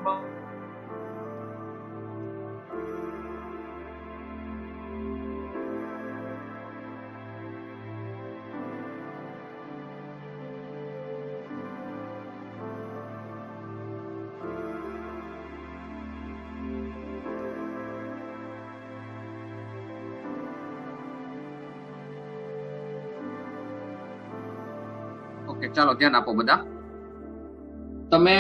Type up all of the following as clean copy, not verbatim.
Okay, ચાલો ધ્યાન આપો બધા. તમે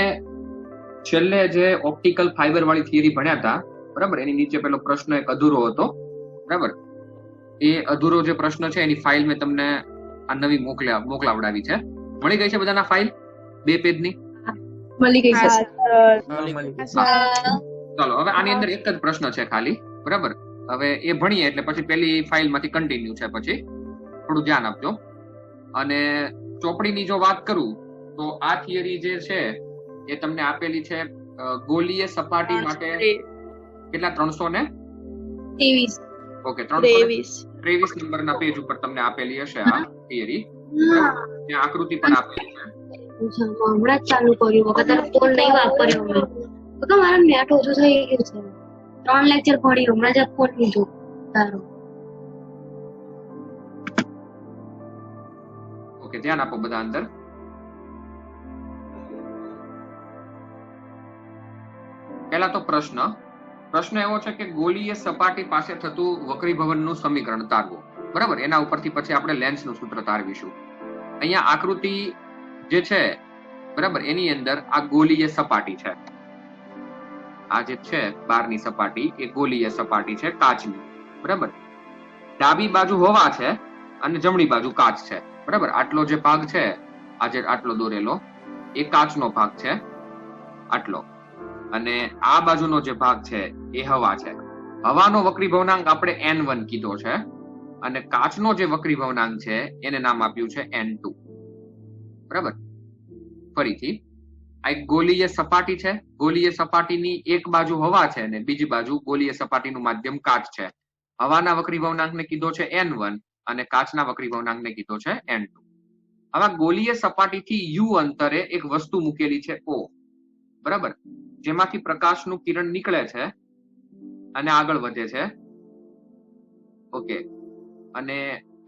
છેલ્લે જે ઓપ્ટિકલ ફાઈબર વાળી થિયરી ભણ્યા હતા, બરાબર, એની નીચે પેલો પ્રશ્ન એક અધૂરો હતો, બરાબર. એ અધૂરો જે પ્રશ્ન છે એની ફાઇલ મેં તમને આ નવી મોકલાવડાવી છે. મળી ગઈ છે બધાના ફાઇલ 2 પેજની? મળી ગઈ છે. ચાલો, હવે આની અંદર એક જ પ્રશ્ન છે ખાલી, બરાબર. હવે એ ભણીએ એટલે પછી પેલી ફાઇલ માંથી કન્ટિન્યુ છે, પછી થોડું ધ્યાન આપજો. અને ચોપડીની જો વાત કરું તો આ થિયરી જે છે એ તમને આપેલી છે ગોલીય સપાટી માટે કેટલા 323. ઓકે, 323 નંબરના પેજ ઉપર તમને આપેલી હશે આ થિયરી. ત્યાં આકૃતિ પણ આપેલી છે. હમણાં જ ચાલુ કર્યું, વખત ફોન નહીં વાપર્યો મેં. તો મારા નેટ ઓછું થઈ ગયું છે. 3 લેક્ચર ભણી, હમણાં જ ફોન લીધો તારો. ઓકે, ધ્યાન આપો બધા અંદર. પહેલા તો પ્રશ્ન એવો છે કે ગોળીય સપાટી પાસે થતું વક્રીભવનનું સમીકરણ તારવો, બરાબર. એના ઉપરથી પછી આપણે લેન્સનું સૂત્ર તારવીશું. અહીંયા આકૃતિ જે છે, બરાબર, એની અંદર આ ગોળીય સપાટી છે. આ જે છે બહારની સપાટી એ ગોળીય સપાટી છે, કાચની, બરાબર. ડાબી બાજુ હવા છે અને જમણી બાજુ કાચ છે, બરાબર. આટલો જે ભાગ છે, આજે આટલો દોરેલો, એ કાચનો ભાગ છે, આટલો. અને આ બાજુનો જે ભાગ છે એ હવા છે. હવાનો વક્રીભવનાંક આપણે N1 કીધો છે અને કાચનો જે વક્રીભવનાંક છે એને નામ આપ્યું છે N2, બરાબર. ફરીથી આ એક ગોળીય સપાટી છે. ગોળીય સપાટીની એક બાજુ હવા છે અને બીજી બાજુ ગોળીય સપાટીનું માધ્યમ કાચ છે. હવાના વક્રીભવનાંકને કીધો છે N1 અને કાચના વક્રીભવનાંકને કીધો છે N2. હવે ગોળીય સપાટીથી U અંતરે એક વસ્તુ મૂકેલી છે O, બરાબર, જેમાંથી પ્રકાશનું કિરણ નીકળે છે અને આગળ વધે છે. ઓકે, અને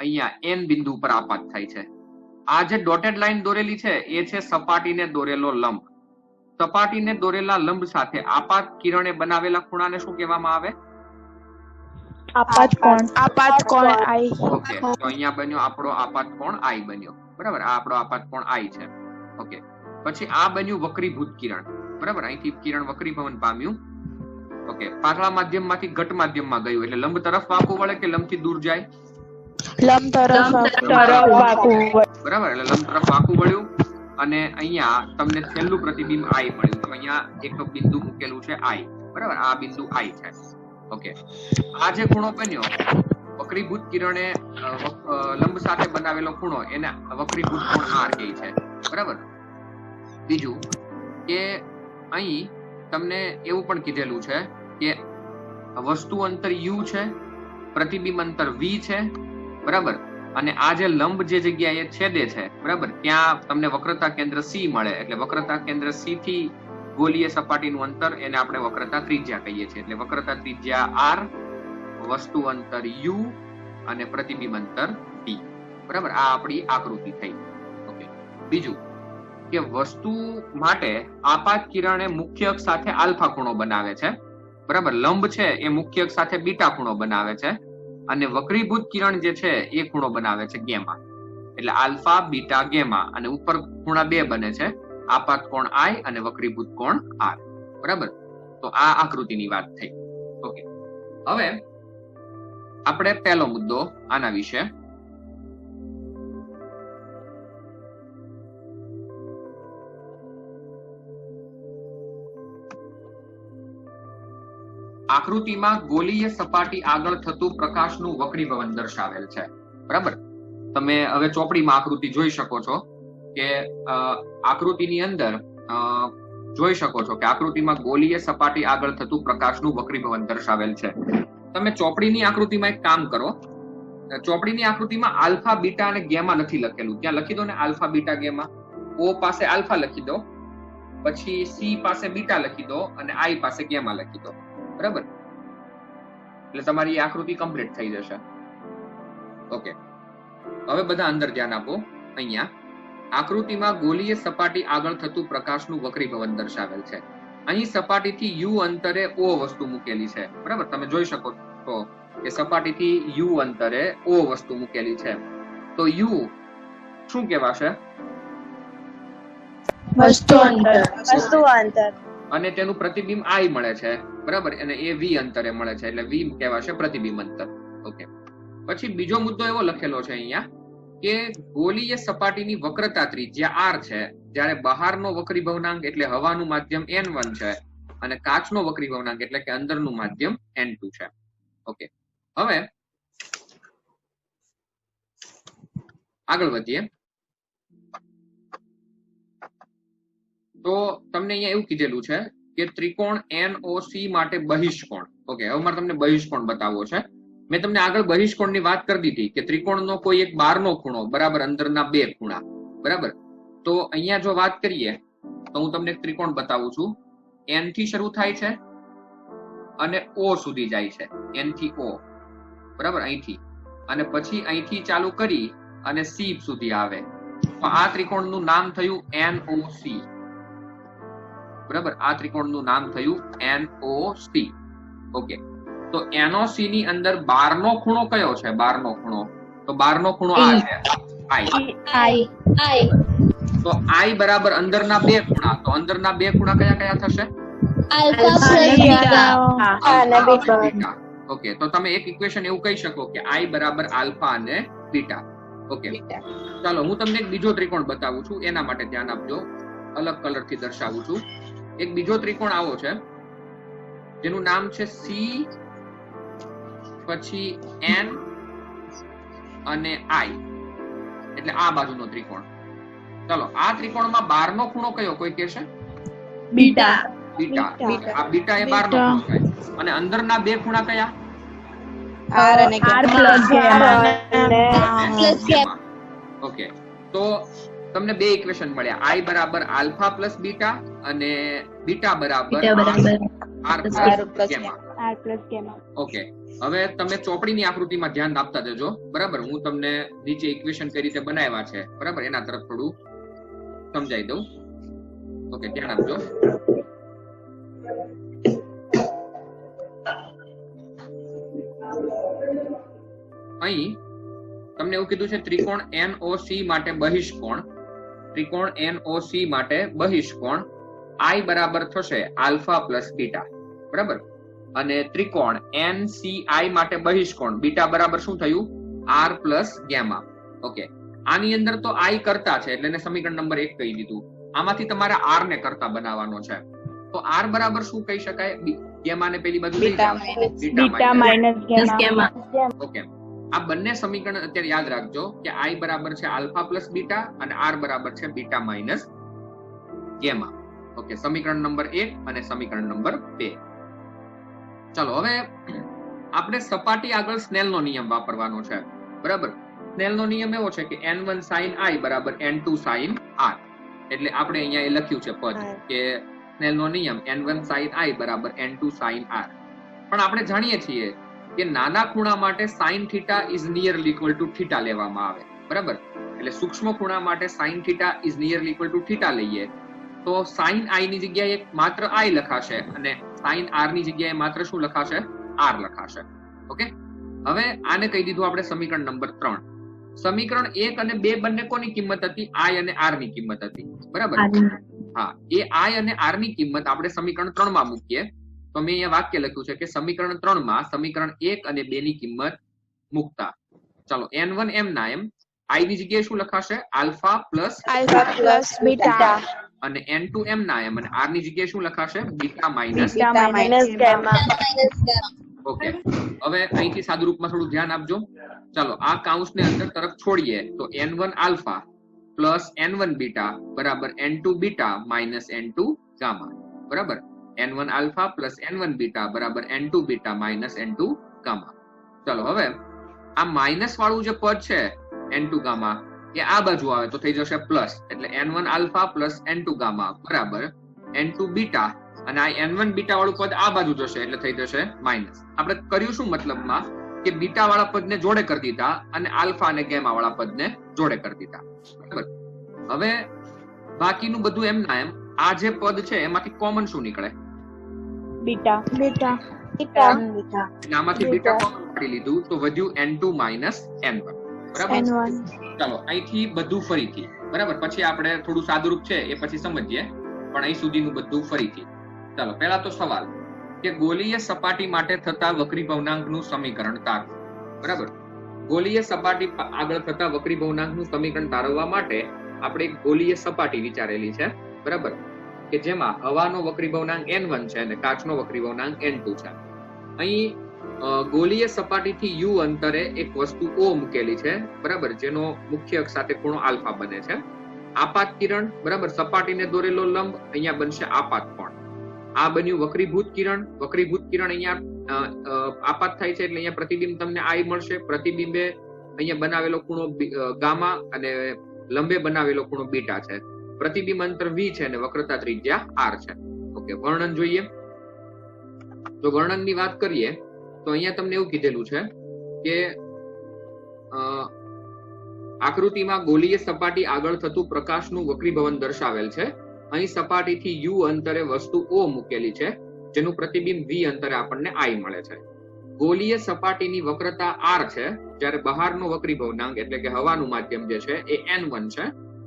અહીંયા N બિંદુ પર આપાત થાય છે. આ જે ડોટેડ લાઈન દોરેલી છે એ છે સપાટીને દોરેલો લંબ. સપાટીને દોરેલા લંબ સાથે આપાત કિરણે બનાવેલા ખૂણાને શું કહેવામાં આવે? આપાત કોણ I. ઓકે, તો અહીંયા બન્યો આપણો આપાત કોણ I બન્યો, બરાબર. આ આપણો આપાત કોણ I છે. ઓકે, પછી આ બન્યું વક્રીભૂત કિરણ, બરાબર. અહીંથી કિરણ વક્રીભવન પામ્યું. ઓકે, પાતળા માધ્યમમાંથી ઘટ માધ્યમમાં ગયું એટલે લંબ તરફ વાંકું વળે કે લંબથી દૂર જાય? લંબ તરફ વાંકું, બરાબર. એટલે લંબ તરફ વાંકું વળ્યું અને અહીંયા તમને છેલ્લું પ્રતિબિંબ I મળ્યું. તો અહીંયા એક બિંદુ મૂકેલું છે I, બરાબર. આ બિંદુ I છે. ઓકે, આ જે ખૂણો બન્યો વક્રીભૂત કિરણે લંબ સાથે બનાવેલો ખૂણો એને વક્રીભૂત કોણ R કહે છે, બરાબર. બીજું કે અહીં તમને એવું પણ કીધેલું છે કે વસ્તુ અંતર U છે, પ્રતિબિંબ અંતર V છે, બરાબર. અને આ જે લંબ જે જગ્યાએ છેદે છે, બરાબર, ત્યાં તમને વક્રતા કેન્દ્ર C મળે. એટલે વક્રતા કેન્દ્ર C થી ગોળીય સપાટીનું અંતર એને આપણે વક્રતા ત્રિજ્યા કહીએ છીએ. એટલે વક્રતા ત્રિજ્યા R, વસ્તુ અંતર U અને પ્રતિબિંબ અંતર T, બરાબર. આ આપણી આકૃતિ થઈ. ઓકે, બીજું કે વસ્તુ માટે આપાત કિરણ એ મુખ્ય અક્ષ સાથે આલ્ફા ખૂણો બનાવે છે, બરાબર. લંબ છે એ મુખ્ય અક્ષ સાથે બીટા ખૂણો બનાવે છે અને વક્રીભૂત કિરણ જે છે એ ખૂણો બનાવે છે ગેમા. એટલે આલ્ફા, બીટા, ગેમા, અને ઉપર ખૂણા 2 બને છે, આપાત કોણ I અને વક્રીભૂત કોણ R, બરાબર. તો આ આકૃતિની વાત થઈ. ઓકે, હવે આપણે પહેલો મુદ્દો આના વિશે. આકૃતિમાં ગોળીય સપાટી આગળ થતું પ્રકાશનું વક્રીભવન દર્શાવેલ છે, બરાબર. તમે હવે ચોપડીમાં આકૃતિ જોઈ શકો છો કે આકૃતિની અંદર જોઈ શકો છો કે આકૃતિમાં ગોળીય સપાટી આગળ થતું પ્રકાશનું વક્રીભવન દર્શાવેલ છે. તમે ચોપડીની આકૃતિમાં એક કામ કરો, ચોપડીની આકૃતિમાં આલ્ફા, બીટા અને ગેમા નથી લખેલું. ત્યાં લખી દો ને આલ્ફા, બીટા, ગેમા. O પાસે આલ્ફા લખી દો, પછી સી પાસે બીટા લખી દો અને આઈ પાસે ગેમા લખી દો, બરાબર? એટલે તમારી આકૃતિ કમ્પ્લીટ થઈ જશે. ઓકે, હવે બધા અંદર ધ્યાન આપો. અહીંયા આકૃતિમાં ગોળીય સપાટી આગળ થતું પ્રકાશનું વક્રીભવન દર્શાવેલ છે. અહીં સપાટીથી યુ અંતરે ઓ વસ્તુ મૂકેલી છે, બરાબર? તમે જોઈ શકો છો કે સપાટીથી યુ અંતરે ઓ વસ્તુ મૂકેલી છે. તો યુ શું કહેવાશે? વસ્તુ અંતર. અને તેનું પ્રતિબિંબ આઈ મળે છે, બરાબર? અને એ વી અંતરે મળે છે, એટલે વી કહેવાશે પ્રતિબિંબ અંતર. ઓકે, પછી બીજો મુદ્દો એવો લખેલો છે અહીંયા કે ગોળીય સપાટીની વક્રતા ત્રિજ્યા r છે, જ્યારે બહારનો વક્રીભવનાંક એટલે હવાનું માધ્યમ n1 છે અને કાચનો વક્રીભવનાંક એટલે કે અંદરનું માધ્યમ n2 છે. ઓકે, હવે આગળ વધીએ. તો તમને અહીંયા એવું કીધેલું છે કે ત્રિકોણ NOC માટે બહિષ્કોણ. ઓકે, હવે મારે તમને બહિષ્કોણ બતાવવો છે. મેં તમને આગળ બહિષ્કોણની વાત કરી દીધી કે ત્રિકોણનો કોઈ એક બહારનો ખૂણો બરાબર અંદરના બે ખૂણા, બરાબર? તો અહીંયા જો વાત કરીએ તો હું તમને એક ત્રિકોણ બતાવું છું. N થી શરૂ થાય છે અને O સુધી જાય છે, N થી O, બરાબર? અહીંથી અને પછી અહીંથી ચાલુ કરી અને C સુધી આવે. તો આ ત્રિકોણનું નામ થયું NOC, બરાબર? આ ત્રિકોણનું નામ થયું NOC. ઓકે, તો NOC ની અંદર બારનો ખૂણો કયો છે? બારનો ખૂણો, તો બારનો ખૂણો આ છે, I. તો I બરાબર અંદરના બે ખૂણા, તો અંદરના બે ખૂણા કયા કયા થશે? બીટા. ઓકે, તો તમે એક ઇક્વેશન એવું કહી શકો કે I બરાબર આલ્ફા અને બીટા. ઓકે, ચાલો હું તમને એક બીજો ત્રિકોણ બતાવું છું, એના માટે ધ્યાન આપજો. અલગ કલર થી દર્શાવું છું. એક બીજો ત્રિકોણ આવો છે જેનું નામ છે C, પછી N અને I, એટલે આ બાજુનો ત્રિકોણ. ચાલો, આ ત્રિકોણમાં બારનો ખૂણો કયો કોઈ કહેશે? બીટા. આ બીટા એ બારનો ખૂણો થાય. અને અંદરના બે ખૂણા કયા? R plus gamma. ઓકે, તો તમને બે ઇક્વેશન મળ્યા. I બરાબર આલ્ફા પ્લસ બીટા અને બીટા બરાબર R પ્લસ ગેમા. ઓકે, હવે તમે ચોપડીની આકૃતિમાં ધ્યાન આપતા જજો, બરાબર? હું તમને નીચે ઇક્વેશન કઈ રીતે બનાવ્યા છે, બરાબર, એના તરફ થોડું સમજાઈ દઉં. ઓકે, ધ્યાન આપજો. અહીં તમને એવું કીધું છે ત્રિકોણ NOC માટે બહિષ્કોણ. ત્રિકોણ NOC માટે બહિષ્કોણ I બરાબર થશે આલ્ફા પ્લસ બીટા, બરાબર? અને ત્રિકોણ NCI માટે બહિષ્કોણ બીટા બરાબર શું થયું? R plus gamma. ઓકે, આની અંદર તો I કરતા છે એટલે એને સમીકરણ નંબર 1 કહી દીધું. આમાંથી તમારે R ને કરતા બનાવવાનો છે. તો R બરાબર શું કહી શકાય? ગેમા ને પેલી બાજુ લઈ જાઓ, બીટા માઈનસ ગેમા. ઓકે, આ બંને સમીકરણ અત્યારે યાદ રાખજો કે I બરાબર છે આલ્ફા પ્લસ બીટા અને R બરાબર છે બીટા માઇનસ ગેમા. ઓકે, સમીકરણ નંબર 1 અને સમીકરણ નંબર 2. ચાલો, હવે આપણે સપાટી આગળ સ્નેલનો નિયમ વાપરવાનો છે, બરાબર? સ્નેલનો નિયમ એવો છે કે N1 sin I બરાબર N2 sin R. એટલે આપણે અહીંયા એ લખ્યું છે પદ કે સ્નેલનો નિયમ N1 sin I બરાબર N2 sin R. પણ આપણે જાણીએ છીએ કે નાના ખૂણા માટે sin theta is nearly equal to theta લેવામાં આવે, બરાબર? એટલે સૂક્ષ્મ ખૂણા માટે sin theta is nearly equal to theta લઈએ તો sin I ની જગ્યાએ માત્ર I લખાશે અને sin R ની જગ્યાએ માત્ર શું લખાશે? R લખાશે. ઓકે, હવે આને કહી દીધું આપણે સમીકરણ નંબર 3. સમીકરણ 1 અને 2 બંને કોની કિંમત હતી? I અને R ની કિંમત હતી, બરાબર? હા, એ I અને R ની કિંમત આપણે સમીકરણ 3 માં મૂકીએ તો મેં અહીંયા વાક્ય લખ્યું છે કે સમીકરણ 3 માં સમીકરણ 1 અને 2 ની કિંમત મૂકતા. ચાલો, N1 M ના એમ I ની જગ્યાએ શું લખાશે? Alpha plus beta. અને N2 M ના એમ અને R ની જગ્યાએ શું લખાશે? Beta minus gamma. ઓકે, હવે અહીંથી સાદુ રૂપમાં થોડું ધ્યાન આપજો. ચાલો, આ કાઉન્સને અંદર તરફ છોડીએ તો N1 alpha plus N1 beta બરાબર N2 beta minus N2 gamma, બરાબર? N1 alpha plus N1 beta બરાબર N2 beta minus N2 gamma. ચાલો, હવે આ માઇનસ વાળું જે પદ છે N2 ગામા એ આ બાજુ આવે તો થઈ જશે પ્લસ, એટલે N1 alpha plus N2 gamma બરાબર n2 બીટા અને આ n1 બીટા વાળું પદ આ બાજુ જશે એટલે થઈ જશે માઇનસ. આપણે કર્યું શું મતલબમાં કે બીટા વાળા પદને જોડે કરી દીધા અને આલ્ફા અને ગેમા વાળા પદને જોડે કરી દીધા. બરાબર. હવે બાકીનું બધું એમ ના એમ. આ જે પદ છે એમાંથી કોમન શું નીકળે? બીટા. બીટા. આમાંથી બીટા કોમન કાઢી લીધું તો વધ્યું n2 n1. બરાબર. ચાલો અહીંથી બધું ફરીથી. બરાબર. પછી આપણે થોડું સાદુરૂપ છે એ પછી સમજીએ, પણ અહીં સુધીનું બધું ફરીથી. ચાલો પહેલા તો સવાલ કે ગોલીય સપાટી માટે થતા વક્રી ભવનાંકનું સમીકરણ તારવો. બરાબર. ગોલીય સપાટી આગળ થતા વક્રી ભવનાંકનું સમીકરણ તારવવા માટે આપણે એક ગોલીય સપાટી વિચારેલી છે. બરાબર. કે જેમાં હવાનો વક્રી ભવનાંક n1 છે અને કાચનો વક્રી ભવનાંક n2 છે. અહીં ગોલીય સપાટીથી u અંતરે એક વસ્તુ O મૂકેલી છે. બરાબર. જેનો મુખ્ય અક્ષ સાથે ખૂણો આલ્ફા બને છે. આપાત કિરણ, બરાબર, સપાટીને દોરેલો લંબ અહીંયા બનશે આપાત કોણ. આ બન્યું વક્રીભૂત કિરણ. વક્રીભૂત કિરણ અહીંયા આપાત થાય છે એટલે અહીંયા પ્રતિબિંબ તમને I મળશે. પ્રતિબિંબે અહીંયા બનાવેલો ખૂણો ગામા અને લંબે બનાવેલો ખૂણો બીટા છે. પ્રતિબિંબ અંતર v છે અને વક્રતા ત્રિજ્યા r છે. ઓકે, વર્ણન જોઈએ. તો વર્ણનની વાત કરીએ તો અહીંયા તમને એવું કીધેલું છે કે આકૃતિમાં ગોલીય સપાટી આગળ થતું પ્રકાશનું વક્રીભવન દર્શાવેલ છે. અહીં સપાટીથી u અંતરે વસ્તુ O મૂકેલી છે જેનું પ્રતિબિંબ v અંતરે આપણને I મળે છે. ગોલીય સપાટીની વક્રતા r છે, જ્યારે બહારનો વક્રીભવનાંક એટલે કે હવાનું માધ્યમ જે છે એ n1 છે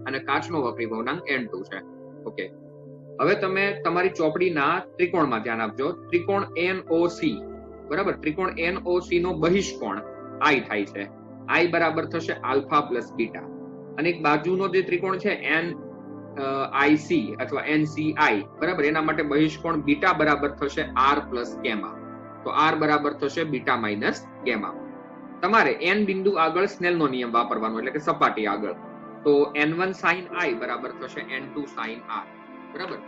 અને કાચનો વક્રીભવનાંક n2 છે. ઓકે, હવે તમે તમારી ચોપડીના ત્રિકોણમાં ધ્યાન આપજો. ત્રિકોણ NOC, બરાબર. ત્રિકોણ NOC નો બહિષ્કોણ I થાય છે. I બરાબર થશે આલ્ફા પ્લસ બીટા. અને એક બાજુનો જે ત્રિકોણ છે NIC અથવા NCI, બરાબર, એના માટે બહિષ્કોણ બીટા બરાબર થશે R પ્લસ ગેમા. તો R બરાબર થશે બીટા માઇનસ ગેમા. તમારે n બિંદુ આગળ સ્નેલનો નિયમ વાપરવાનો, એટલે કે સપાટી આગળ. તો n1 sin I બરાબર થશે n2 sin R. બરાબર.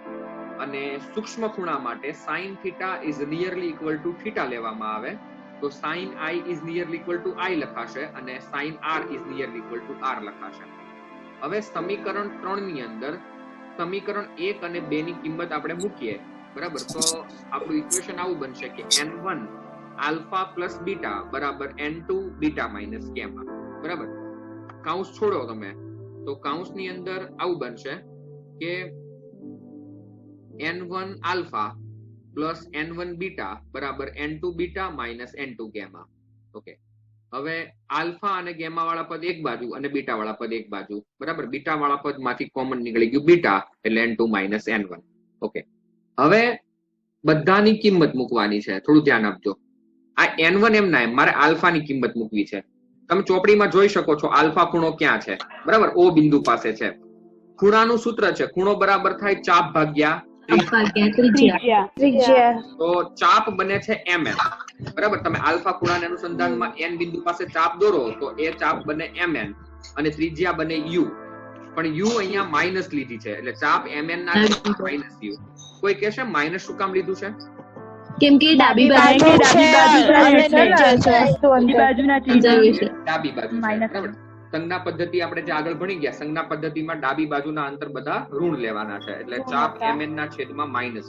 અને સૂક્ષ્મ ખૂણા માટે sin theta is nearly equal to theta લેવામાં આવે તો sin I is nearly equal to I લખાશે અને sin R is nearly equal to R લખાશે. હવે સમીકરણ 3 ની અંદર સમીકરણ 1 અને 2 ની કિંમત આપણે મૂકીએ. બરાબર. તો આપણું ઇક્વેશન આવું બનશે કે n1 આલ્ફા પ્લસ બીટા બરાબર n2 બીટા માઇનસ ગેમા. બરાબર. કૌંસ છોડો તમે તો કૌંસની અંદર આવું બનશે કે n1 alpha plus n1 beta બરાબર n2 beta minus n2 gamma. Okay, હવે આલ્ફા અને ગેમા વાળા પદ એક બાજુ અને બીટા વાળા પદ એક બાજુ. બરાબર. બીટા વાળા પદ માંથી કોમન નીકળી ગયું બીટા એટલે n2 માઇનસ n1. ઓકે, હવે બધાની કિંમત મૂકવાની છે. થોડું ધ્યાન આપજો. આ n1 એમ ના એમ મારે આલ્ફાની કિંમત મૂકવી છે. તમે ચોપડીમાં જોઈ શકો છો આલ્ફા ખૂણો ક્યાં છે. બરાબર. O બિંદુ પાસે છે. ખૂણાનું સૂત્ર છે ખૂણો બરાબર થાય ચાપ ભાગ્યા ત્રિજ્યા. તો ચાપ બને છે mm. બરાબર. તમે આલ્ફા ખૂણાના અનુસંધાનમાં n બિંદુ પાસે ચાપ દોરો તો એ ચાપ બને mn અને ત્રિજ્યા બને u. પણ u અહીંયા માઇનસ લીધી છે એટલે ચાપ mn ના માઇનસ u. કોઈ કહેશે માઇનસ શું કામ લીધું છે? કેમ કે ડાબી બાજુ ડાબી બાજુ. બરાબર. સંજ્ઞા પદ્ધતિ આપણે જે આગળ ભણી ગયા, સંજ્ઞા પદ્ધતિમાં ડાબી બાજુના અંતર બધા ઋણ લેવાના છે એટલે ચાપ mn ના છેદમાં માઇનસ.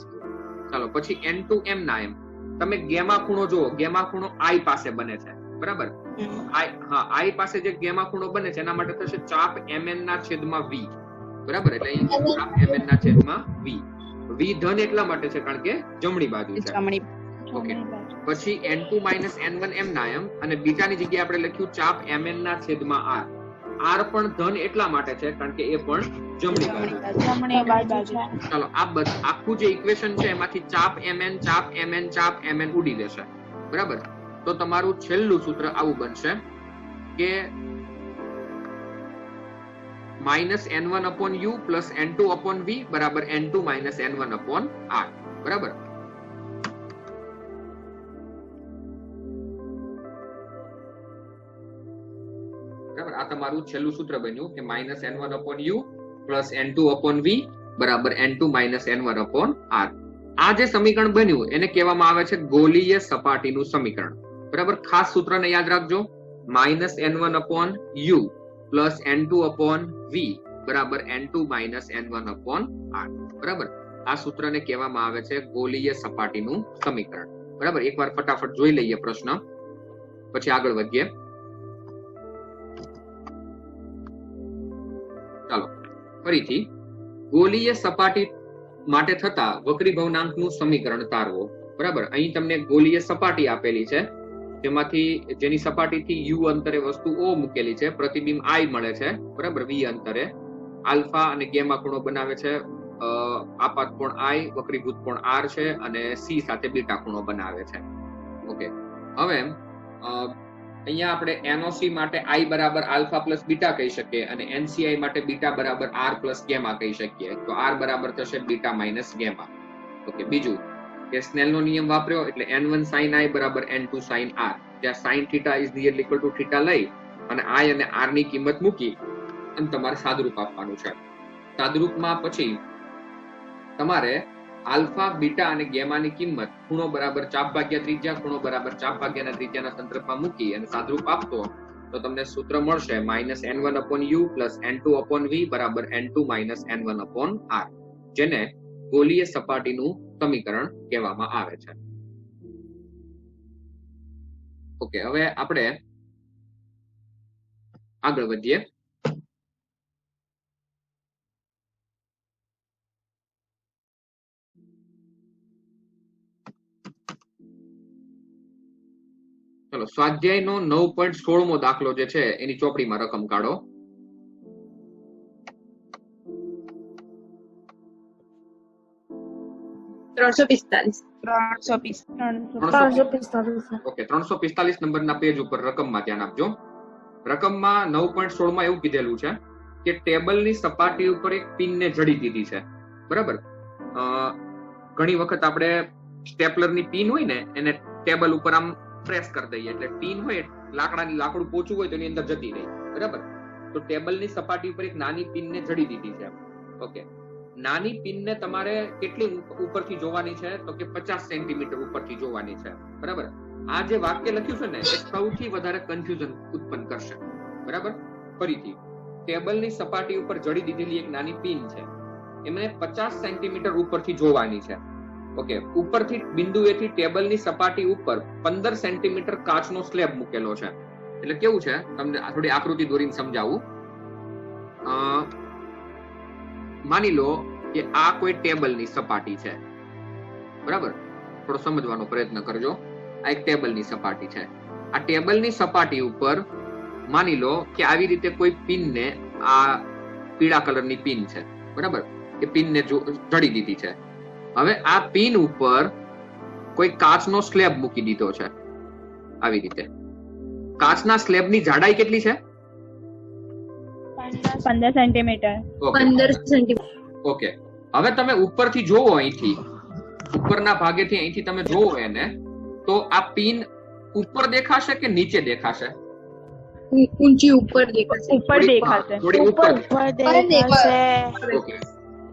ચાલો પછી n2 m ના m. તમે ગેમા ખૂણો જુઓ. ગેમા ખૂણો I પાસે બને છે. બરાબર. I પાસે જે ગેમા ખૂણો બને છે એના માટે થશે ચાપ mn ના છેદમાં v. બરાબર. એટલે ચાપ mn ના છેદમાં v. v ધન એટલા માટે છે કારણ કે જમણી બાજુ છે. ઓકે, પછી n2 માઇનસ n1 m ના m અને બીટાની જગ્યાએ આપણે લખ્યું ચાપ mn ના છેદમાં r. r પણ ધન એટલા માટે છે કારણ કે એ પણ જમણી બાજુ છે. ચાલો આ આખું જે ઇક્વેશન છે એમાંથી ચાપ mn ચાપ mn ચાપ mn ઉડી જશે. બરાબર. તો તમારું છેલ્લું સૂત્ર આવું બનશે કે minus n1 upon u plus n2 upon v બરાબર n2 minus n1 upon r. બરાબર. બરાબર. આ તમારું છેલ્લું સૂત્ર બન્યું કે minus n1 upon u plus n2 upon v બરાબર n2 minus n1 upon r. આ જે સમીકરણ બન્યું એને કહેવામાં આવે છે ગોલીય સપાટીનું સમીકરણ. બરાબર. ખાસ સૂત્રને યાદ રાખજો. Minus n1 upon u plus n2 upon v બરાબર n2 minus n1 upon r. બરાબર. આ સૂત્રને કહેવામાં આવે છે ગોલીય સપાટીનું સમીકરણ. બરાબર, એકવાર ફટાફટ જોઈ લઈએ પ્રશ્ન, પછી આગળ વધીએ. ચાલો ફરીથી, ગોલીય સપાટી માટે થતા વક્રી ભવનાંકનું સમીકરણ તારવો. બરાબર, અહીં તમને ગોલીય સપાટી આપેલી છે, જેમાંથી જેની સપાટીથી યુ અંતરે વસ્તુ ઓ મૂકેલી છે, પ્રતિબિંબ આઈ મળે છે. બરાબર, વી અંતરે આલ્ફા અને ગેમા ખૂણો બનાવે છે, આપાત કોણ આઈ, વક્રીભૂત કોણ આર છે, અને સી સાથે બીટા ખૂણો બનાવે છે. ઓકે, હવે અહીંયા આપણે એનઓસી માટે આઈ બરાબર આલ્ફા પ્લસ બીટા કહી શકીએ, અને એનસીઆઈ માટે બીટા બરાબર આર પ્લસ ગેમા કહી શકીએ. તો આર બરાબર થશે બીટા માઇનસ ગેમા. ઓકે, બીજું કે સ્નેલનો નિયમ વાપર્યો એટલે n1 sin i બરાબર n2 sin r, જ્યાં sin θ is nearly equal to θ લઈ અને i અને r ની કિંમત મૂકી અને તમારે સાદરૂપ આપવાનું છે. સાદરૂપમાં પછી તમારે આલ્ફા, બીટા અને ગેમાની કિંમત ખૂણો બરાબર ચાપ ભાગ્યા ત્રિજ્યા, ખૂણો બરાબર ચાપ ભાગ્યાના ત્રિજ્યાના સંદર્ભમાં મૂકી અને સાદરૂપ આપતો તો તમને સૂત્ર મળશે -n1/u n2/v બરાબર n2 - n1/r, જેને ગોલીય સપાટીનું સમીકરણ કહેવામાં આવે છે. ઓકે, હવે આપણે આગળ વધીએ. ચલો, સ્વાધ્યાયનો 9.16મો દાખલો જે છે એની ચોપડીમાં રકમ કાઢો. ઓકે, 345 નંબરના પેજ ઉપર રકમમાં ધ્યાન આપજો. રકમમાં 9.16માં એવું કીધેલું છે કે ટેબલની સપાટી ઉપર એક પિનને જડી દીધી છે. બરાબર, ઘણી વખત આપણે સ્ટેપલરની પિન હોય ને એને ટેબલ ઉપર આમ પ્રેસ કરી દઈએ એટલે પિન હોય લાકડું પોચું હોય તો એની અંદર જતી રહી. બરાબર, તો ટેબલની સપાટી ઉપર એક નાની પિનને જડી દીધી છે. ઓકે, નાની પિનને તમારે કેટલી ઉપરથી જોવાની છે તો કે 50 સેન્ટીમીટર ઉપરથી જોવાની છે. બરાબર, આ જે વાક્ય લખ્યું છે ને એ સૌથી વધારે કન્ફ્યુઝન ઉત્પન્ન કરશે. બરાબર, ફરીથી, ટેબલની સપાટી ઉપર જડી દીધેલી એક નાની પિન છે, એમને 50 સેન્ટીમીટર ઉપરથી જોવાની છે. ઓકે, ઉપરથી બિંદુએથી ટેબલની સપાટી ઉપર 15 સેન્ટીમીટર કાચનો સ્લેબ મૂકેલો છે. એટલે કેવું છે, તમને થોડી આકૃતિ દોરીને સમજાવું. માની લો કે આ કોઈ ટેબલની સપાટી છે. બરાબર, થોડો સમજવાનો પ્રયત્ન કરજો. આ એક ટેબલની સપાટી છે. આ ટેબલની સપાટી ઉપર માની લો કે આવી રીતે કોઈ પિનને, આ પીળા કલરની પિન છે. બરાબર, એ પિનને જડી દીધી છે. હવે આ પિન ઉપર કોઈ કાચનો સ્લેબ મૂકી દીધો છે. આવી રીતે કાચના સ્લેબની જાડાઈ કેટલી છે? 15 સેન્ટીમીટર. 15 સેન્ટીમીટર. ઓકે, હવે તમે ઉપરથી જોવો, અહીંથી ઉપરના ભાગેથી અહીંથી તમે જોવો એને, તો આ પિન ઉપર દેખાશે કે નીચે દેખાશે? ઊંચી ઉપર દેખાશે. ઉપર દેખાશે. થોડી ઉપર દેખાશે. ઓકે,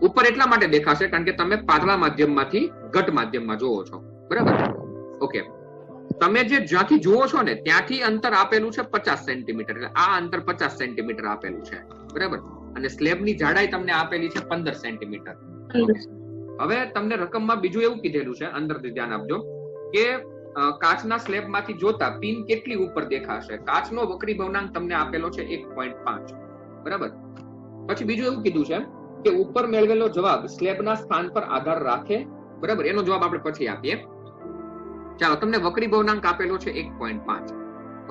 ઉપર એટલા માટે દેખાશે કારણ કે તમે પાતળા માધ્યમમાંથી ઘટ માધ્યમમાં જોવો છો. બરાબર, ઓકે, તમે જે જ્યાંથી જુઓ છો ને ત્યાંથી અંતર આપેલું છે 50 સેન્ટીમીટર. એટલે આ અંતર 50 સેન્ટીમીટર આપેલું છે. બરાબર, અને સ્લેબની જાડાઈ તમને આપેલી છે 15 સેન્ટીમીટર. હવે તમને રકમમાં બીજું એવું કીધેલું છે, અંદરથી ધ્યાન આપજો, કે કાચના સ્લેબમાંથી જોતા પિન કેટલી ઉપર દેખાશે. કાચનો વક્રી ભવનાંક તમને આપેલો છે 1.5. બરાબર, પછી બીજું એવું કીધું છે કે ઉપર મેળવેલો જવાબ સ્લેબના સ્થાન પર આધાર રાખે. બરાબર, એનો જવાબ આપણે પછી આપીએ. ચાલો, તમને વક્રી ભવનાંક આપેલો છે 1.5.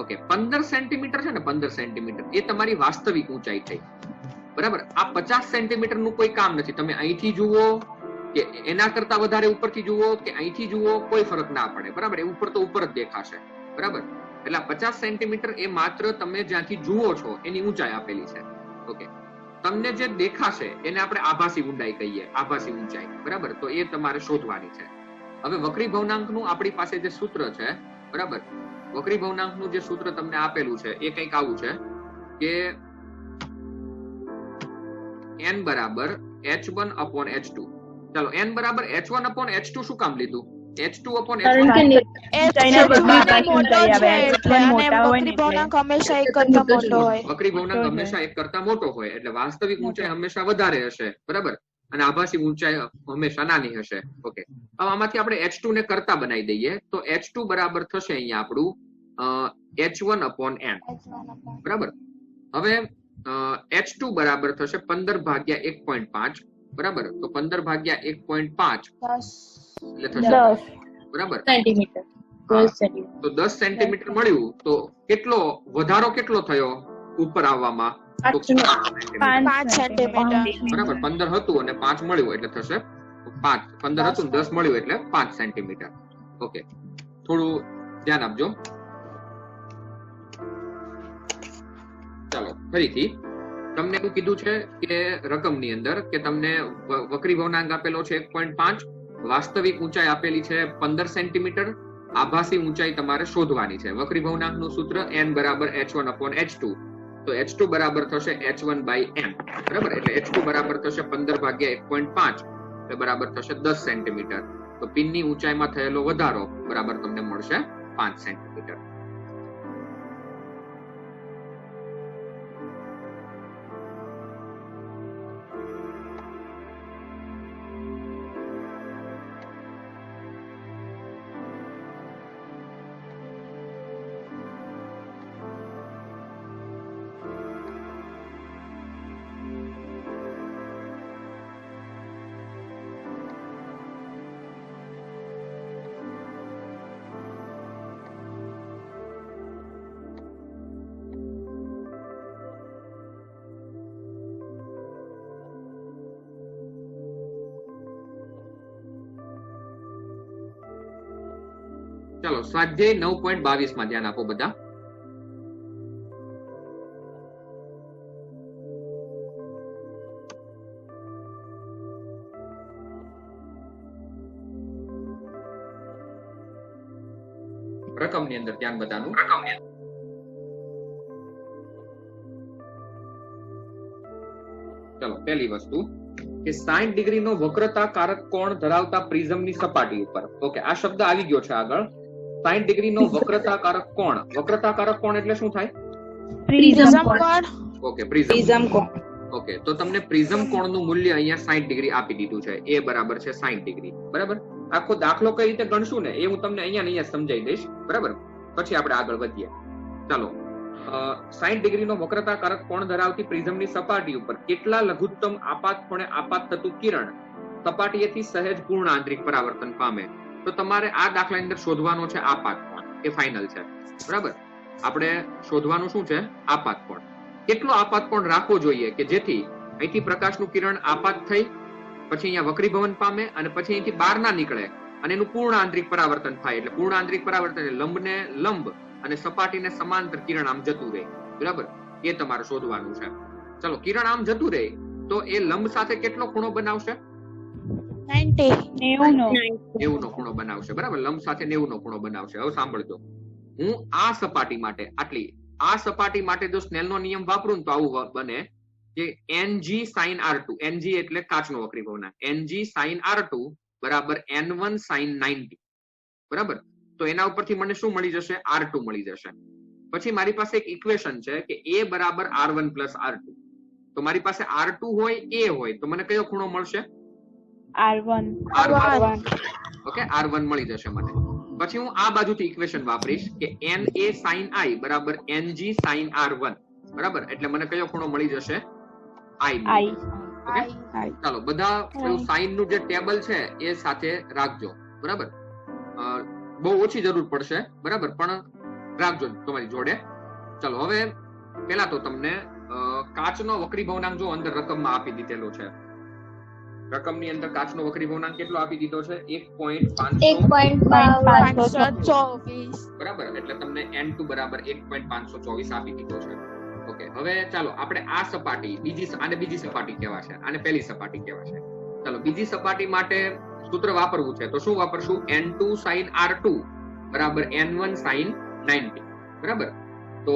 ઓકે, 15 સેન્ટીમીટર છે ને, 15 સેન્ટીમીટર એ તમારી વાસ્તવિક ઊંચાઈ થઈ. બરાબર, આ 50 સેન્ટીમીટર નું કોઈ કામ નથી. તમે અહીંથી જુઓ કે એના કરતા વધારે ઉપરથી જુઓ કે અહીંથી જુઓ, કોઈ ફરક ના પડે. બરાબર, એ ઉપર તો ઉપર જ દેખાશે. બરાબર, એટલે 50 સેન્ટીમીટર એ માત્ર તમે જ્યાંથી જુઓ છો એની ઊંચાઈ આપેલી છે. ઓકે, તમને જે દેખાશે એને આપણે આભાસી ઊંડાઈ કહીએ, આભાસી ઊંચાઈ. બરાબર, તો એ તમારે શોધવાની છે. હવે વક્રી ભવનાંકનું આપણી પાસે જે સૂત્ર છે, બરાબર, વક્રી ભવનાંકનું જે સૂત્ર તમને આપેલું છે એ કંઈક આવું છે કે n બરાબર h1/h2. ચાલો, n બરાબર h1/h2 શું કામ લીધું? h2/h1 વક્રી ભવનાંક હંમેશા એક કરતા મોટો હોય એટલે વાસ્તવિક ઊંચાઈ હંમેશા વધારે હશે. બરાબર, અને આભાસી ઊંચાઈ હંમેશા નાની હશે. ઓકે, હવે આમાંથી આપણે H2 ને કરતા બનાવી દઈએ તો H2 બરાબર થશે અહીંયા આપણું H1/n. બરાબર. હવે H2 બરાબર થશે 15 ભાગ્યા 1.5. બરાબર, તો 15 ભાગ્યા 1.5 એટલે થશે 10 બરાબર સેન્ટીમીટર. હા. 10 સેન્ટીમીટર. તો 10 સેન્ટીમીટર મળ્યું. તો કેટલો વધારો કેટલો થયો ઉપર આવવામાં? તો 5 સેન્ટીમીટર. 5 સેન્ટીમીટર. બરાબર, 15 હતું અને 5 મળ્યું એટલે થશે 5. 15 હતું 10 મળ્યું એટલે 5 સેન્ટીમીટર. ઓકે, થોડું ધ્યાન આપજો. ચાલો ફરીથી તમને એવું કીધું છે કે રકમની અંદર કે તમને વક્રી ભવનાંક આપેલો છે 1.5, વાસ્તવિક ઊંચાઈ આપેલી છે 15 સેન્ટીમીટર, આભાસી ઊંચાઈ તમારે શોધવાની છે. વક્રી ભવનાંકનું સૂત્ર n બરાબર h1/h2. તો h2 બરાબર થશે h1/n. બરાબર, એટલે h2 બરાબર થશે 15 ભાગ્યા 1.5 એટલે બરાબર થશે 10 સેન્ટીમીટર. તો પિનની ઊંચાઈમાં થયેલો વધારો બરાબર તમને મળશે 5 સેન્ટીમીટર. ચાલો સ્વાધ્યાય 9.22 માં ધ્યાન આપો બધા. રકમની અંદર ધ્યાન બધાનું. ચલો પહેલી વસ્તુ કે 60 ડિગ્રીનો વક્રતાકારક કોણ ધરાવતા પ્રિઝમની સપાટી ઉપર. ઓકે, આ શબ્દ આવી ગયો છે આગળ. 60 ડિગ્રીનો વક્રતાકારક કોણ. વક્રતાકારક કોણ એટલે શું થાય? પ્રિઝમ કોણ. ઓકે, પ્રિઝમ કોણ. ઓકે, તો તમને પ્રિઝમ કોણનું મૂલ્ય અહીંયા 60 ડિગ્રી આપી દીધું છે. એ બરાબર છે 60 ડિગ્રી. બરાબર, આખો દાખલો કઈ રીતે ગણશું ને એ હું તમને અહીંયા સમજાવી દઈશ. બરાબર, પછી આપણે આગળ વધીએ. ચાલો, 60 ડિગ્રીનો વક્રતાકારક કોણ ધરાવતી પ્રિઝમની સપાટી ઉપર કેટલા લઘુત્તમ આપાત ખૂણે આપાત થતું કિરણ સપાટીએથી સહેજ પૂર્ણ આંતરિક પરાવર્તન પામે. તો તમારે આ દાખલાની અંદર શોધવાનો છે આપાત કોણ. એ ફાઇનલ છે. બરાબર, આપણે શોધવાનું શું છે? આપાત કોણ. કેટલો આપાત કોણ રાખવો જોઈએ કે જેથી અહીંથી પ્રકાશનું કિરણ આપાત થઈ પછી અહીંયા વક્રીભવન પામે અને પછી અહીંથી બહાર ના નીકળે અને એનું પૂર્ણ આંતરિક પરાવર્તન થાય. એટલે પૂર્ણ આંતરિક પરાવર્તન લંબને લંબ અને સપાટીને સમાંતર કિરણ આમ જતું રહે. બરાબર, એ તમારે શોધવાનું છે. ચલો, કિરણ આમ જતું રહે તો એ લંબ સાથે કેટલો ખૂણો બનાવશે? 90 નો ખૂણો બનાવશે. બરાબર, લંબ સાથે 90 નો ખૂણો બનાવશે. હવે સાંભળજો, હું આ સપાટી માટે આ સપાટી માટે જો સ્નેલનો નિયમ વાપરું તો આવું બને કે ng sin r2, ng એટલે કાચનો વક્રીભવનાંક, ng sin r2 બરાબર n1 sin 90. બરાબર, તો એના ઉપરથી મને શું મળી જશે? r2 મળી જશે. પછી મારી પાસે એક ઇક્વેશન છે કે a બરાબર r1 plus r2. તો મારી પાસે r2 હોય, a હોય તો મને કયો ખૂણો મળશે? R1. ઓકે, r1 મળી જશે મને. પછી હું આ બાજુથી ઇક્વેશન વાપરીશ કે na sin i બરાબર ng sin r1. બરાબર, એટલે મને કયો ખૂણો મળી જશે? i. ઓકે, ચાલો બધા સાઈન નું જે ટેબલ છે એ સાથે રાખજો. બરાબર, બહુ ઓછી જરૂર પડશે. બરાબર, પણ રાખજો તમારી જોડે. ચલો, હવે પેલા તો તમને કાચનો વક્રીભવનાંક જો અંદર રકમમાં આપી દીધેલો છે. રકમની અંદર કાચનો વક્રીભવનાંક કેટલો આપી દીધો છે? 1.524. બરાબર, એટલે તમને n2 બરાબર 1.524 આપી દીધો છે. ઓકે, હવે ચાલો આપણે આ સપાટી બીજી સપાટી કહેવા છે, આને પહેલી સપાટી કહેવા છે. ચાલો, બીજી સપાટી માટે સૂત્ર વાપરવું છે તો શું વાપરશું? n2 sin r2 બરાબર n1 sin 90. બરાબર, તો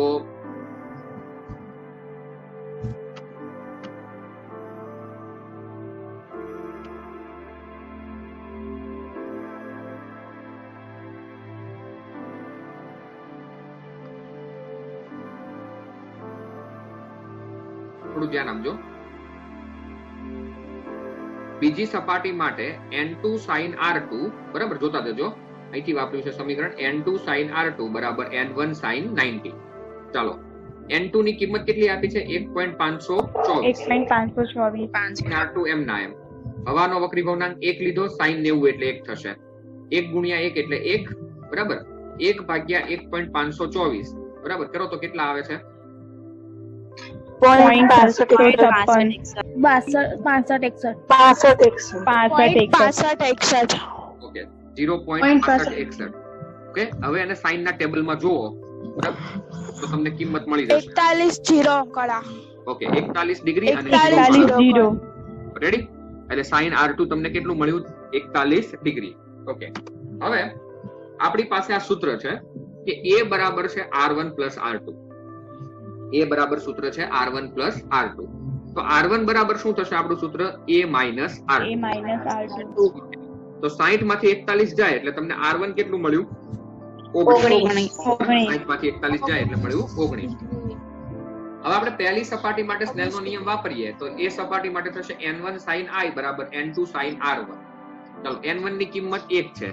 થોડું ધ્યાન આપજો. બીજી સપાટી માટે n2 sin r2 બરાબર જોતા જજો, અહીંથી વાપર્યું છે સમીકરણ n2 sin r2 બરાબર n1 sin 90. ચાલો n2 ની કિંમત કેટલી આપી છે 1.524 1.524 r2 એમ ના એમ. હવાનો વક્રી ભવનાંક 1 લીધો, sin 90 એટલે 1 થશે, 1 ગુણ્યા 1 એટલે 1 બરાબર, 1 ભાગ્યા 1.524 બરાબર કરો તો કેટલા આવે છે 6561 ઓકે 0.6561. ઓકે હવે એને સાઈન ના ટેબલમાં જુઓ બરાબર તો તમને કિંમત મળી જશે ઓકે 41 ડિગ્રી અને 0 રેડી. એટલે સાઈન r2 તમને કેટલું મળ્યું 41 ડિગ્રી. ઓકે હવે આપણી પાસે આ સૂત્ર છે કે a બરાબર છે r1 r2. a બરાબર સૂત્ર છે r1 r2. તો r1 બરાબર શું થશે આપણું સૂત્ર a r2. તો 60 માંથી 41 જાય એટલે તમને r1 કેટલું મળ્યું 19. 60 માંથી 41 જાય એટલે મળ્યું 19. હવે આપણે પહેલી સપાટી માટે સ્નેલનો નિયમ વાપરીએ તો એ સપાટી માટે થશે n1 sin i બરાબર n2 sin r1. ચાલો n1 ની કિંમત 1 છે,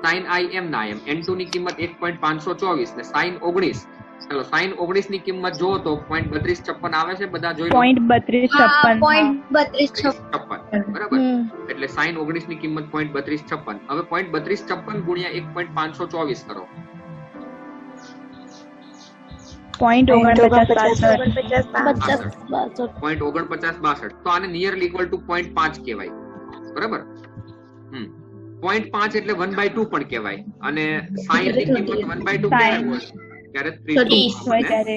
sin i એમ ના એમ, n2 ની કિંમત 1.524 ને sin 19. ચાલો sin 19 ની કિંમત જો તો 0.3256 આવે છે, બધા જોઈ લો 0.3256 બરાબર. એટલે sin 19 ની કિંમત 0.3256. હવે 0.3256 ગુણ્યા 1.524 કરો 0.4962. તો આને નિયરલી ઇક્વલ ટુ 0.5 કહેવાય બરાબર. 0.5 એટલે 1/2 પણ કહેવાય, અને sin ની કિંમત 1/2 ક્યારે હોય ત્યારે 30 હોય ત્યારે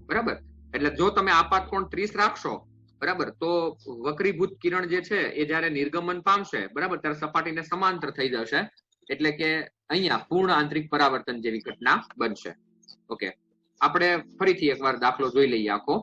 બરાબર. એટલે જો તમે આપાત કોણ 30 રાખશો બરાબર તો વક્રીભૂત કિરણ જે છે એ જ્યારે નિર્ગમન પામશે બરાબર ત્યારે સપાટીને સમાંતર થઈ જશે, એટલે કે અહીંયા પૂર્ણ આંતરિક પરાવર્તન જેવી ઘટના બનશે. ઓકે આપણે ફરીથી એકવાર દાખલો જોઈ લઈએ આખો.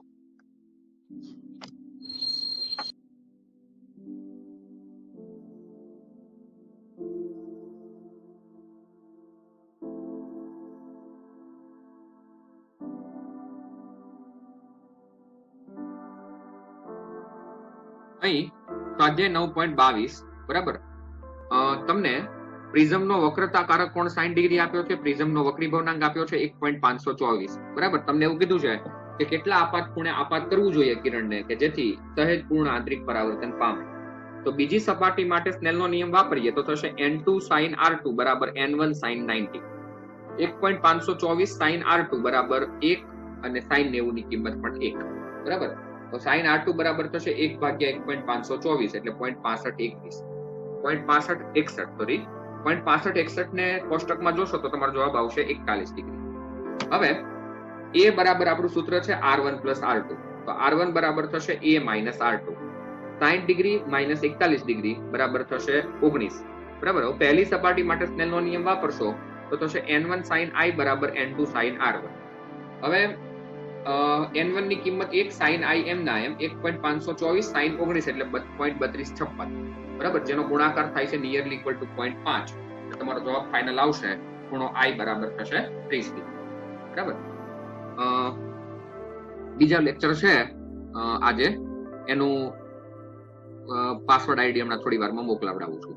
અહીં સ્વાધ્યાય 9.22 બરાબર તમને પ્રિઝમનો વક્રતાકારક કોણ 60 ડિગ્રી આપ્યો છે, પ્રિઝમનો વક્રી ભવનાંક આપ્યો છે 1.524 બરાબર. તમને એવું કીધું છે કે કેટલા આપાત ખૂણે આપાત કરવું જોઈએ કિરણને કે જેથી સહેજ પૂર્ણ આંતરિક પરાવર્તન પામે. તો બીજી સપાટી માટે સ્નેલનો નિયમ વાપરીએ તો થશે n2 sin r2 બરાબર n1 sin 90. 1.524 sin r2 બરાબર 1 અને sin 90 ની કિંમત પણ 1 બરાબર. તો sin r2 બરાબર થશે 1 ભાગ્યા 1.524 એટલે 0.6561 સોરી 0.6561 ને કોષ્ટકમાં જોશો તો તમારો જવાબ આવશે 41 ડિગ્રી. હવે a બરાબર આપણું સૂત્ર છે r1 r2. તો r1 બરાબર થશે a r2. 60 degree minus 41 degree બરાબર થશે 19 બરાબર. હવે પહેલી સપાટી માટે સ્નેલનો નિયમ વાપરશો તો થશે n1 sin i બરાબર n2 sin r1. હવે n1 ની કિંમત 1 sin i એમ ના એમ 1.524 sin 19 એટલે 0.3256 બરાબર, જેનો ગુણાકાર થાય છે નિયરલી ઇક્વલ ટુ 0.5. તમારો જવાબ ફાઇનલ આવશે ખૂણો i બરાબર થશે 30 ડિગ્રી બરાબર. બીજા લેક્ચર છે આજે એનું પાસવર્ડ આઈડી હમણાં થોડી વારમાં મોકલાવડાવું છું.